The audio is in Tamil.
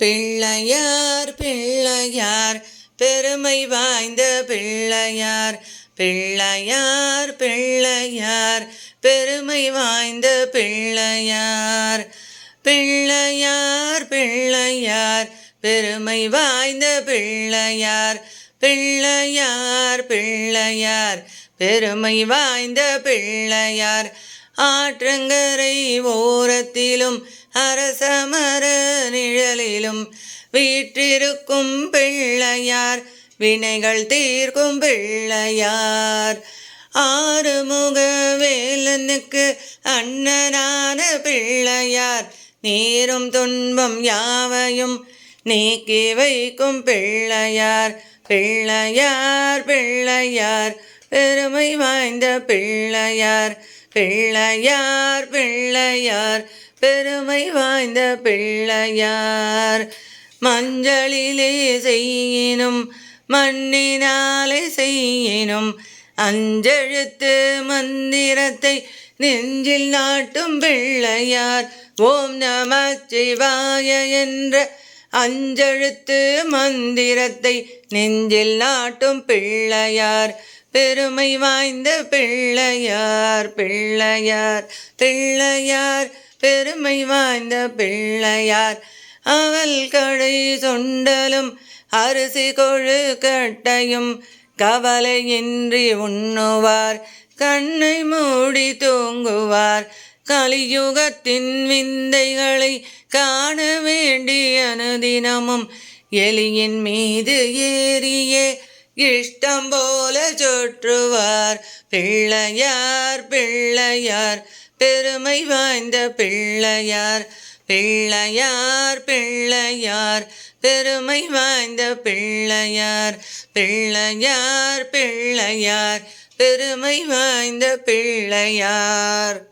பிள்ளையார் பிள்ளையார் பெருமை வாய்ந்த பிள்ளையார். பிள்ளையார் பிள்ளையார் பெருமை வாய்ந்த பிள்ளையார். பிள்ளையார் பிள்ளையார் பெருமை வாய்ந்த பிள்ளையார். பிள்ளையார் பிள்ளையார் பெருமை வாய்ந்த பிள்ளையார். ஆற்றங்கரை ஓரத்திலும் அரசமர நிழலிலும் வீற்றிருக்கும் பிள்ளையார். வினைகள் தீர்க்கும் பிள்ளையார். ஆறுமுக வேலனுக்கு அண்ணனான பிள்ளையார். நீரும் துன்பம் யாவையும் நீக்கி வைக்கும் பிள்ளையார். பிள்ளையார் பிள்ளையார் பெருமை வாய்ந்த பிள்ளையார். பிள்ளையார் பிள்ளையார் பெருமை வாய்ந்த பிள்ளையார். மஞ்சளிலே செய்யினும் மண்ணினாலே செய்யினும் அஞ்செழுத்து மந்திரத்தை நெஞ்சில் நாட்டும் பிள்ளையார். ஓம் நமச்சிவாய என்ற அஞ்செழுத்து மந்திரத்தை நெஞ்சில் நாட்டும் பிள்ளையார். பெருமை வாய்ந்த பிள்ளையார். பிள்ளையார் பிள்ளையார் பெருமை வாய்ந்த பிள்ளையார். அவள் கடை சொண்டலும் அரிசி கொழுக்கட்டையும் கவலையின்றி உண்ணுவார். கண்ணை மூடி தூங்குவார். கலியுகத்தின் விந்தைகளை காண வேண்டிய அனுதினமும் எலியின் மீது ஏறியே இஷ்டம் போல சுற்றுவார். பிள்ளையார் பிள்ளையார் பெருமை வாய்ந்த பிள்ளையார். பிள்ளையார் பிள்ளையார் பெருமை வாய்ந்த பிள்ளையார். பிள்ளையார் பிள்ளையார் பெருமை வாய்ந்த பிள்ளையார்.